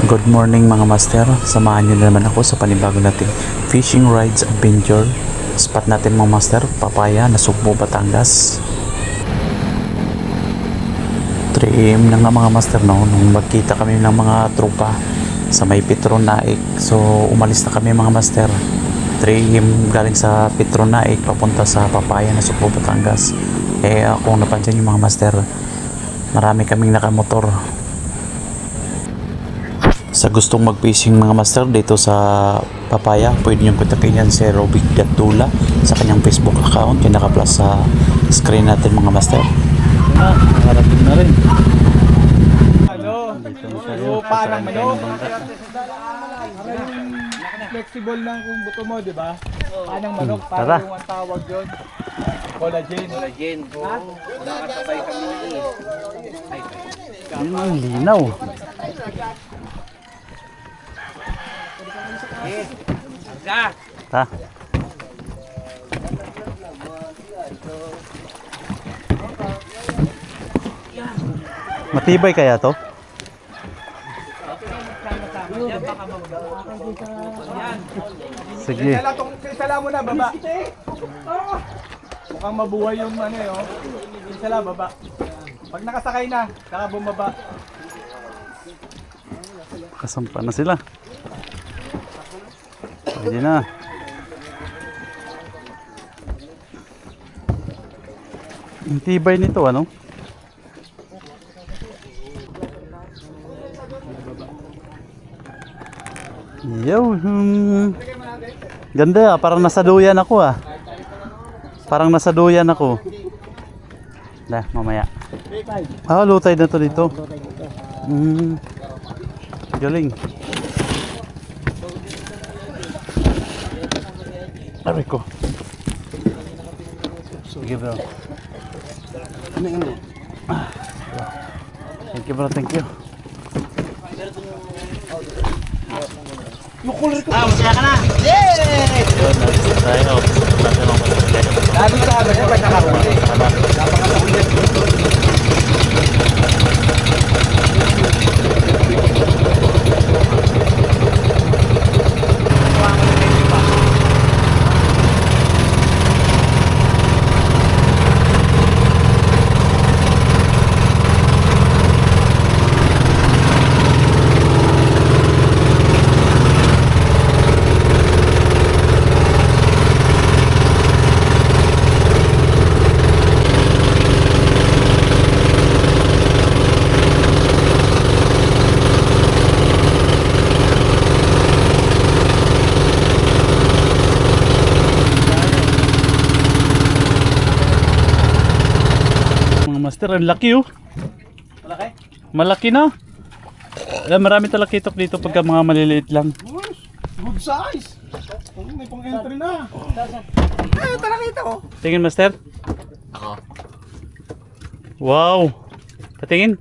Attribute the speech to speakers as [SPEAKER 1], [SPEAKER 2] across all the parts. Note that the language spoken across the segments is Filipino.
[SPEAKER 1] Good morning mga master, samahan nyo na naman ako sa panibago nating fishing rides adventure. Spot natin mga master, Papaya, Nasugbo, Batangas. 3 AM na nga mga master no, nung magkita kami ng mga tropa sa may Petronaik. So umalis na kami mga master, 3 AM galing sa Petronaik papunta sa Papaya, Nasugbo, Batangas. Kung napansin nyo mga master, marami kaming nakamotor. Sa gustong mag-fishing mga master dito sa Papaya, pwede nyo kontakin yan si Robic Datula sa kanyang Facebook account, yung naka-plus sa screen natin mga master. Nakarating na rin.
[SPEAKER 2] Lupa ng manok. Flexible lang kung buto mo, di ba? Panang manok, parang yung ang tawag yun. Collagen. Collagen. Nakasabay kami nito.
[SPEAKER 1] Yun ang linaw. Ta. Matibay kaya to? Sige.
[SPEAKER 2] Sala mo na, baba. Mukhang mabuhay yung ano eh, oh. Sala, baba. Pag nakasakay na, saka bumaba.
[SPEAKER 1] Kasampa na sila. Pwede na. Ang tibay nito ano? Yo, ganda ah, parang nasa duyan ako ah. Parang nasa duyan ako. Dah, mamaya. Lutay na to dito. Galing. Aray ko. Sige bro. Thank you bro, thank you.
[SPEAKER 2] Masaya ka na! Yay!
[SPEAKER 1] Tayo.
[SPEAKER 2] Lalo sa amin, ba't nakahuli? Napakahuli.
[SPEAKER 1] Master, ang laki oh.
[SPEAKER 2] Malaki?
[SPEAKER 1] Malaki na. Marami talakitok dito pagka mga maliliit lang.
[SPEAKER 2] Good size! May pang entry na. Talakita ko.
[SPEAKER 1] Tingin master.
[SPEAKER 3] Ako.
[SPEAKER 1] Wow. Patingin.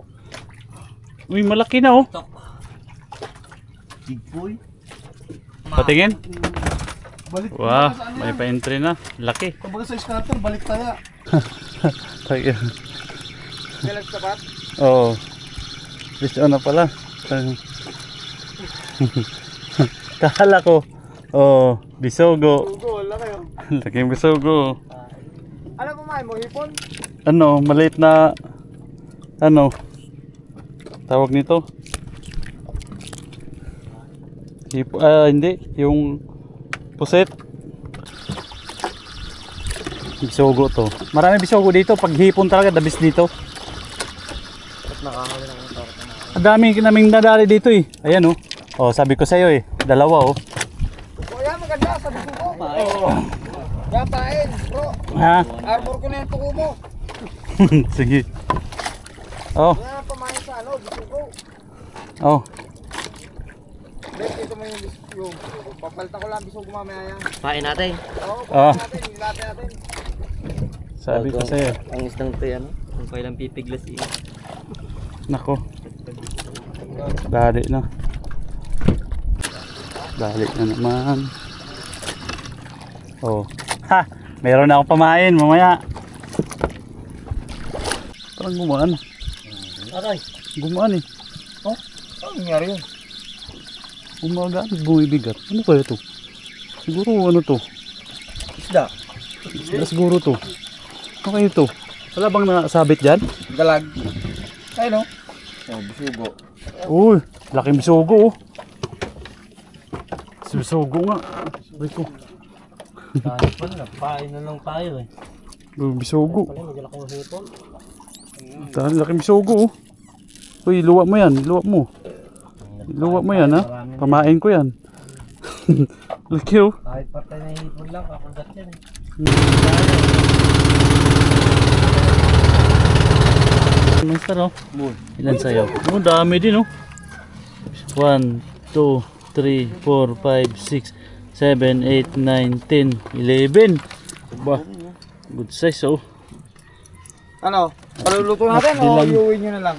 [SPEAKER 1] Uy, malaki na oh.
[SPEAKER 3] Big boy.
[SPEAKER 1] Patingin.
[SPEAKER 2] Balik
[SPEAKER 1] Wow, may pa-entry na. Laki.
[SPEAKER 2] Kumbaga sa scatter, balik taya. Kailan sapat?
[SPEAKER 1] Oo. Fish on na pala. Kala ko. Oh, bisogo.
[SPEAKER 2] Tugo, wala kayo.
[SPEAKER 1] Laking bisogo.
[SPEAKER 2] Alam mo mo, hipon?
[SPEAKER 1] Ano, maliit na ano tawag nito? Hindi, yung puset. Bisogo to. Marami bisogo dito. Pag hipon talaga, dabis dito. Ang dami naming nadali dito eh. Ayan oh. Oh, sabi ko sa'yo eh. Dalawa oh.
[SPEAKER 2] Kuya, maganda sa buko ko. Oo. Gapain, bro.
[SPEAKER 1] Ha?
[SPEAKER 2] Arbor ko na yung tuko mo.
[SPEAKER 1] Sige. Oh.
[SPEAKER 2] Kaya pamahin sa buko ko.
[SPEAKER 1] Oh.
[SPEAKER 2] Dito mo yung buko. Papalitan ko lang buko ko mamaya yan.
[SPEAKER 3] Pain natin.
[SPEAKER 2] Oo,
[SPEAKER 1] Ah.
[SPEAKER 2] natin, nilate natin.
[SPEAKER 1] Sabi ko sa'yo.
[SPEAKER 3] Ang isang to yan. Kung kailang pipiglas eh.
[SPEAKER 1] Nako. Dali na. Dali na naman. Oh. Ha! Meron na akong pamain mamaya. Parang gumaan.
[SPEAKER 2] Aray.
[SPEAKER 1] Gumaan eh.
[SPEAKER 2] Ano nangyari yun?
[SPEAKER 1] Gumagaan, bumibigat. Ano kaya to? Siguro ano to?
[SPEAKER 2] Isda.
[SPEAKER 1] Isda siguro to. Ano kaya to? Wala bang nasabit dyan?
[SPEAKER 2] Galag. Ay no. Oh, bisugo.
[SPEAKER 1] Uy, laking bisugo oh. Bisugo nga. Sabi ko.
[SPEAKER 3] Tayo pa na, pain na lang tayo eh.
[SPEAKER 1] Bisugo.
[SPEAKER 3] Pala, maglalak ng hipon.
[SPEAKER 1] Dahil laking bisugo oh. Uy, luwa mo yan. Luwa mo. Luwa mo yan ha. Pamain ko yan. Laki oh.
[SPEAKER 3] Kahit patay na hipon lang, kapagat yan eh. Master oh. Ilan sayo? Oh, dami din oh. 1, 2, 3, 4, 5, 6, 7, 8, 9, 10, 11. Ba, good size oh.
[SPEAKER 2] Ano? Paluluto natin o
[SPEAKER 1] Bilang.
[SPEAKER 2] iuwi nyo na lang?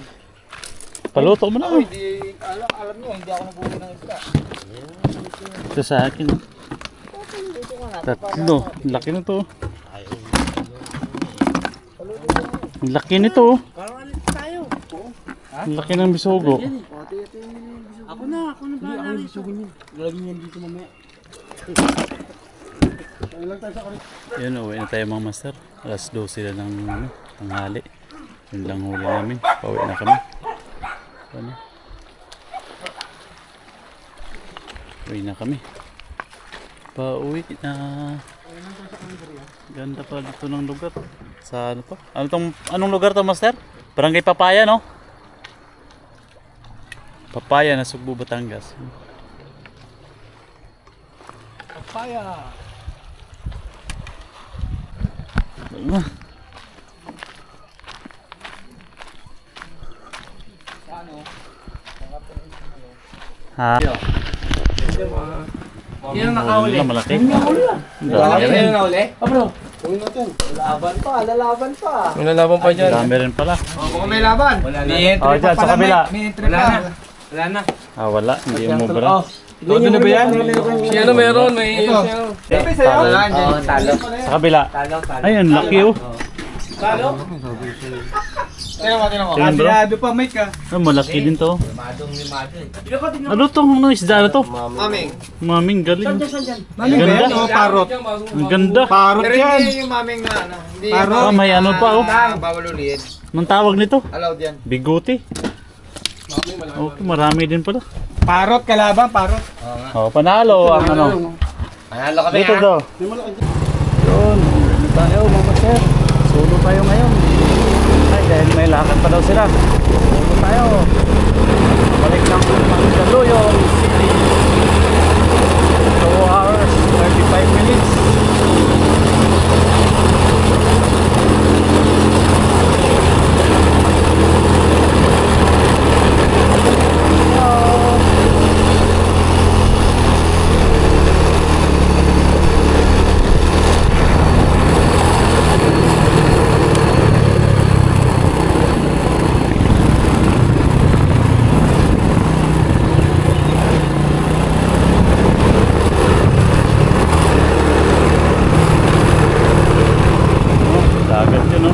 [SPEAKER 1] Paluto mo na oh.
[SPEAKER 2] Hindi, alam nyo, hindi ako nagbuli ng isda.
[SPEAKER 1] Ito sa akin oh. Tatlo. Laki na to. Ang laki nito oh. Ang laki ng bisugo.
[SPEAKER 3] Ako na bahala rito. Lalagyan yan dito mamaya.
[SPEAKER 1] Yun, uwi na tayo mga master. Alas 12 na ng tanghali. Yun lang huli namin. Pauwi na kami. Ano? Uwi na kami. Pauwi na. Ganda pala dito ng lugar. Sa ano to? Anong lugar to master? Barangay Papaya no? Papaya na Sugbo, Batangas.
[SPEAKER 2] Papaya.
[SPEAKER 1] Ha?
[SPEAKER 3] Yan ang nakahuli.
[SPEAKER 1] Malaki.
[SPEAKER 2] Malaki na yun na uli?
[SPEAKER 3] Bro.
[SPEAKER 2] Lalaban pa, lalaban pa.
[SPEAKER 3] May lalaban pa dyan.
[SPEAKER 1] Dami rin pala.
[SPEAKER 2] Baka may laban. May entry
[SPEAKER 1] Oh, dyan, sa kabila.
[SPEAKER 2] May entry pa.
[SPEAKER 3] Wala na.
[SPEAKER 1] Ah, wala. Hindi yung mubra.
[SPEAKER 2] Todo na ba yan?
[SPEAKER 3] Si ano meron? May
[SPEAKER 2] Ito. Siyempre sa'yo. Oo, talo.
[SPEAKER 1] Sa kabila. Ayun, laki oh.
[SPEAKER 2] Tinan mo.
[SPEAKER 1] Tingnan, bro.
[SPEAKER 2] Asyado pa, Mike ah.
[SPEAKER 1] Ah, malaki din to. Ano to? Ano isda na to?
[SPEAKER 2] Maming.
[SPEAKER 1] Maming galing.
[SPEAKER 2] Maming ba yan? O, parot.
[SPEAKER 1] Ang ganda.
[SPEAKER 2] Parot yan. Hindi yung maming na ano. Hindi
[SPEAKER 1] Ah, may ano pa oh.
[SPEAKER 2] Bawal ulihin.
[SPEAKER 1] Anong tawag nito?
[SPEAKER 2] Allowed yan.
[SPEAKER 1] Biguti. Okay, marami din pala.
[SPEAKER 2] Parot, kalaban, parot.
[SPEAKER 1] Oh, panalo ang ano.
[SPEAKER 2] Panalo kami
[SPEAKER 1] Dito daw. Yun. Ano tayo mga sir? Solo tayo ngayon. Ay, dahil may lakad pa daw sila. Solo tayo. Balik lang po ng Daluyong City. 2 hours, 35 minutes. Dagat yun, no?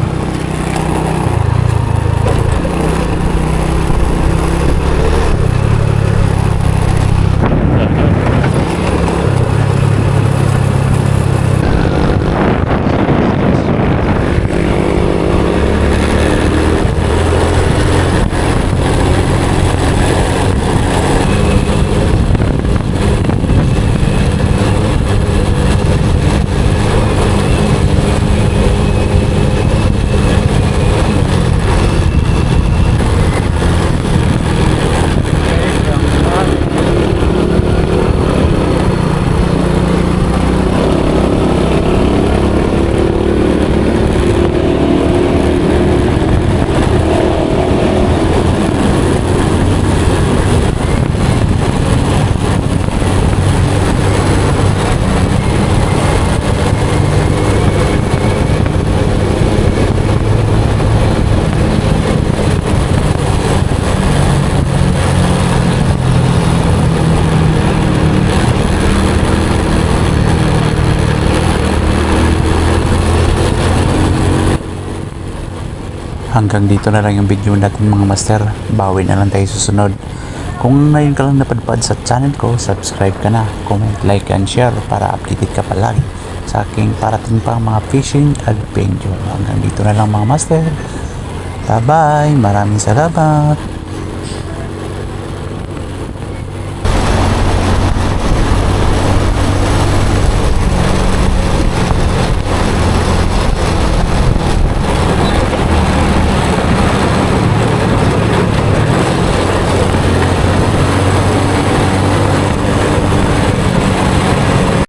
[SPEAKER 1] Hanggang dito na lang yung video natin mga master. Bawi na lang tayo susunod. Kung ngayon ka lang napadpad sa channel ko, subscribe ka na, comment, like, and share para updated ka palagi sa aking parating pang mga fishing adventure. Hanggang dito na lang mga master. Bye-bye. Maraming salamat.